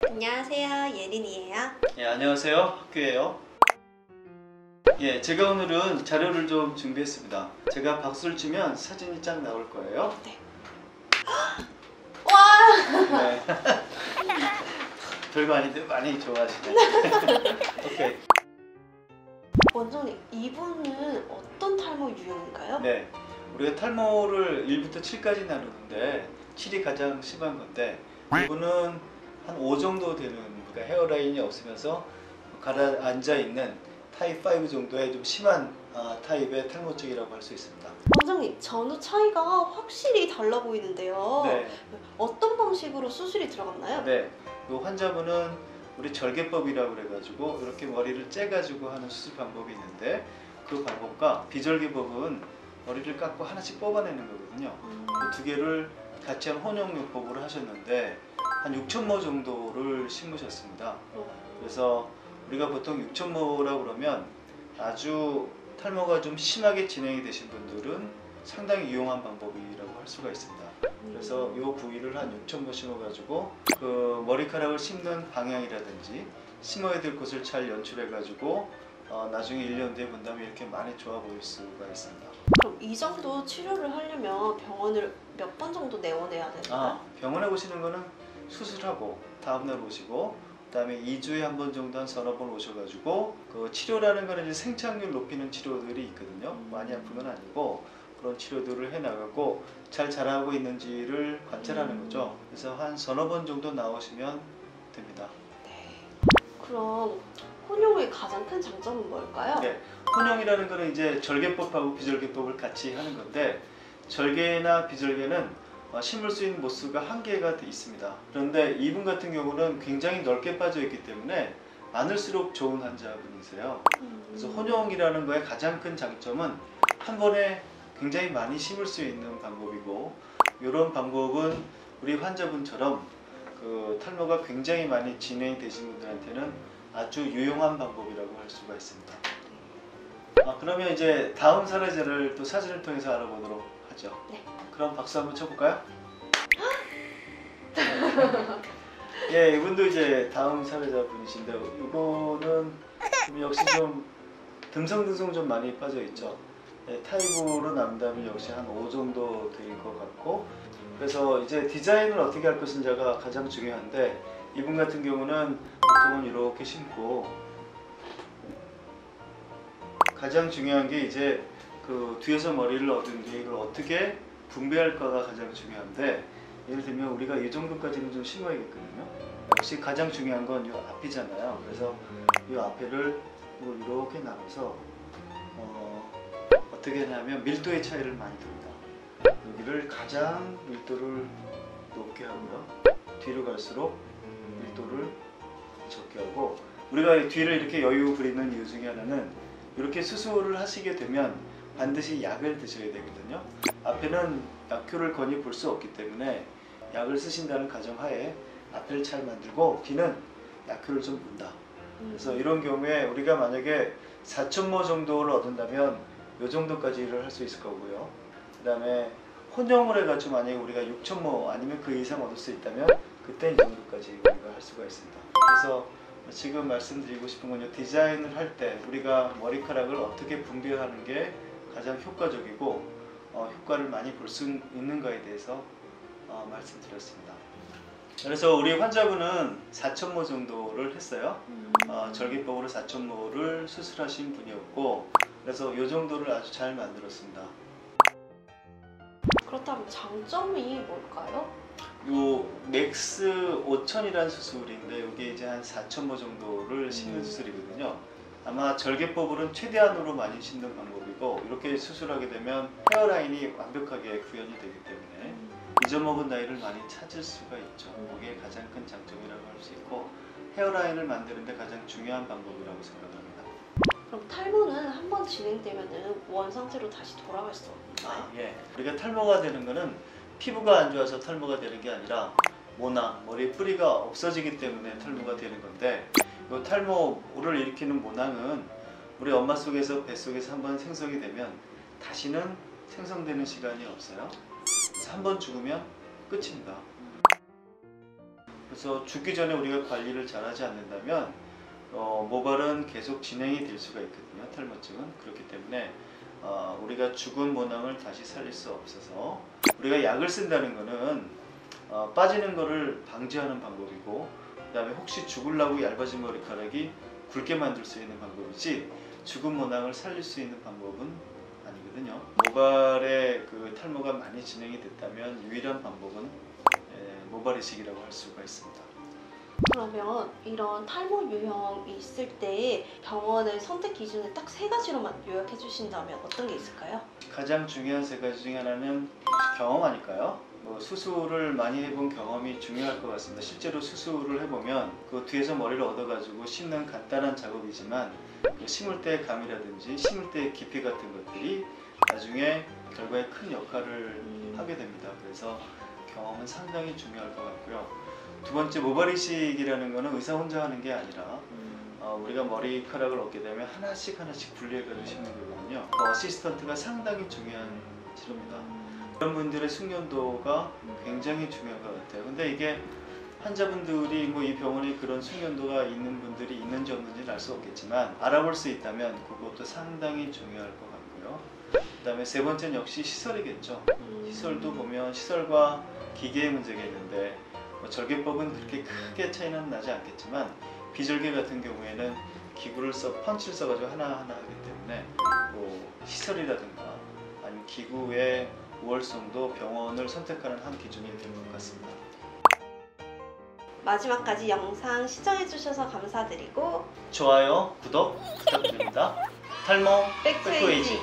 안녕하세요, 예린이에요. 예, 안녕하세요. 학교예요. 예, 제가 오늘은 자료를 좀 준비했습니다. 제가 박수를 치면 사진이 쫙 나올 거예요. 네. 와! 네. 별거 아닌데 많이 좋아하시네. 오케이. 원장님, 이분은 어떤 탈모 유형인가요? 네, 우리가 탈모를 1부터 7까지 나누는데 7이 가장 심한 건데 이분은 한 5 정도 되는, 그러니까 헤어라인이 없으면서 가라앉아 있는 타입 5 정도의 좀 심한 타입의 탈모증이라고 할 수 있습니다. 원장님, 전후 차이가 확실히 달라 보이는데요. 네, 어떤 방식으로 수술이 들어갔나요? 네. 이 환자분은 우리 절개법이라고 그래가지고 이렇게 머리를 째가지고 하는 수술 방법이 있는데, 그 방법과 비절개법은 머리를 깎고 하나씩 뽑아내는 거거든요. 그 두 개를 같이 한 혼용요법으로 하셨는데 한 6,000모 정도를 심으셨습니다. 그래서 우리가 보통 6,000모라고 그러면 아주 탈모가 좀 심하게 진행이 되신 분들은 상당히 유용한 방법이라고 할 수가 있습니다. 그래서 이 부위를 한 6,000모 심어가지고 그 머리카락을 심는 방향이라든지 심어야 될 곳을 잘 연출해가지고 나중에 1년 뒤에 본다면 이렇게 많이 좋아 보일 수가 있습니다. 그럼 이 정도 치료를 하려면 병원을 몇 번 정도 내원해야 되나요? 병원에 오시는 거는 수술하고 다음날 오시고 그다음에 2주에 한 번 정도 한 서너 번 오셔가지고 그 치료라는 거는 이제 생착률 높이는 치료들이 있거든요. 많이 아픈 건 아니고 그런 치료들을 해나가고 잘 자라고 있는지를 관찰하는 거죠. 그래서 한 서너 번 정도 나오시면 됩니다. 네. 그럼 혼용의 가장 큰 장점은 뭘까요? 네, 혼용이라는 거는 이제 절개법하고 비절개법을 같이 하는 건데, 절개나 비절개는 심을 수 있는 모수가 한계가 돼 있습니다. 그런데 이분 같은 경우는 굉장히 넓게 빠져 있기 때문에 많을수록 좋은 환자분이세요. 그래서 혼용이라는 거의 가장 큰 장점은 한 번에 굉장히 많이 심을 수 있는 방법이고, 이런 방법은 우리 환자분처럼 그 탈모가 굉장히 많이 진행이 되신 분들한테는 아주 유용한 방법이라고 할 수가 있습니다. 그러면 이제 다음 사례자를 또 사진을 통해서 알아보도록 하죠. 네. 그럼 박수 한번 쳐볼까요? 예, 이분도 이제 다음 사례자분이신데, 이거는 역시 좀 듬성듬성 좀 많이 빠져 있죠. 예, 타입으로 남다면 역시 한 5 정도 될 것 같고, 그래서 이제 디자인을 어떻게 할 것인지가 가장 중요한데, 이분 같은 경우는 보통은 이렇게 심고, 가장 중요한 게 이제 그 뒤에서 머리를 얻은 뒤에 이걸 어떻게 분배할까가 가장 중요한데, 예를 들면 우리가 이 정도까지는 좀 심어야겠거든요. 역시 가장 중요한 건 이 앞이잖아요. 그래서 이 앞에를 이렇게 나눠서 어떻게 하냐면 밀도의 차이를 많이 둡니다. 여기를 가장 밀도를 높게 하고요, 뒤로 갈수록 밀도를 적게 하고, 우리가 뒤를 이렇게 여유 부리는 이유 중에 하나는 이렇게 수술을 하시게 되면 반드시 약을 드셔야 되거든요. 앞에는 약효를 거의 볼 수 없기 때문에 약을 쓰신다는 가정하에 앞을 잘 만들고 뒤는 약효를 좀 본다. 그래서 이런 경우에 우리가 만약에 4,000모 정도를 얻는다면 이 정도까지를 할 수 있을 거고요. 그 다음에 혼용을 해가지고 만약에 우리가 6,000모 아니면 그 이상 얻을 수 있다면 그때 이 정도까지 우리가 할 수가 있습니다. 그래서 지금 말씀드리고 싶은 건요, 디자인을 할 때 우리가 머리카락을 어떻게 분배하는 게 가장 효과적이고 효과를 많이 볼 수 있는가에 대해서 말씀드렸습니다. 그래서 우리 환자분은 4,000모 정도를 했어요. 절개법으로 4,000모를 수술하신 분이었고, 그래서 이 정도를 아주 잘 만들었습니다. 그렇다면 장점이 뭘까요? 요 맥스 5000이라는 수술인데 이게 이제 한 4,000모 정도를 심는 수술이거든요. 아마 절개법으로는 최대한으로 많이 심는 방법이고, 이렇게 수술하게 되면 헤어라인이 완벽하게 구현이 되기 때문에 잊어먹은 나이를 많이 찾을 수가 있죠. 그게 가장 큰 장점이라고 할 수 있고, 헤어라인을 만드는데 가장 중요한 방법이라고 생각합니다. 그럼 탈모는 한 번 진행되면 원 상태로 다시 돌아갈 수 없나요? 예. 우리가 탈모가 되는 거는 피부가 안 좋아서 탈모가 되는 게 아니라 모낭, 머리 뿌리가 없어지기 때문에 탈모가 되는 건데, 이 탈모를 일으키는 모낭은 우리 엄마 속에서 뱃속에서 한번 생성이 되면 다시는 생성되는 시간이 없어요. 그래서 한번 죽으면 끝입니다. 그래서 죽기 전에 우리가 관리를 잘하지 않는다면 모발은 계속 진행이 될 수가 있거든요. 탈모증은. 그렇기 때문에 우리가 죽은 모낭을 다시 살릴 수 없어서 우리가 약을 쓴다는 거는 빠지는 거를 방지하는 방법이고, 그 다음에 혹시 죽으려고 얇아진 머리카락이 굵게 만들 수 있는 방법이지 죽은 모낭을 살릴 수 있는 방법은 아니거든요. 모발에 그 탈모가 많이 진행이 됐다면 유일한 방법은 모발 이식이라고 할 수가 있습니다. 그러면 이런 탈모 유형이 있을 때 병원의 선택 기준을 딱 3가지로만 요약해 주신다면 어떤 게 있을까요? 가장 중요한 3가지 중에 하나는 경험 아닐까요? 수술을 많이 해본 경험이 중요할 것 같습니다. 실제로 수술을 해보면 그 뒤에서 머리를 얻어가지고 심는 간단한 작업이지만 그 심을 때의 감이라든지 심을 때의 깊이 같은 것들이 나중에 결과에 큰 역할을 하게 됩니다. 그래서 경험은 상당히 중요할 것 같고요. 두 번째, 모발 이식이라는 것은 의사 혼자 하는 게 아니라 우리가 머리카락을 얻게 되면 하나씩 분리해가지고 심는 거거든요. 어시스턴트가 상당히 중요한 치료입니다. 그런 분들의 숙련도가 굉장히 중요한 것 같아요. 근데 이게 환자분들이 이 병원에 그런 숙련도가 있는 분들이 있는지 없는지는 알 수 없겠지만 알아볼 수 있다면 그것도 상당히 중요할 것 같고요. 그 다음에 3번째는 역시 시설이겠죠. 시설도 보면 시설과 기계의 문제가 있는데 절개법은 그렇게 크게 차이는 나지 않겠지만 비절개 같은 경우에는 기구를 펀치를 써가지고 하나하나 하기 때문에 시설이라든가 아니면 기구의 우월성도 병원을 선택하는 한 기준이 될 것 같습니다. 마지막까지 영상 시청해 주셔서 감사드리고 좋아요, 구독 부탁드립니다. 탈모 백투에이지.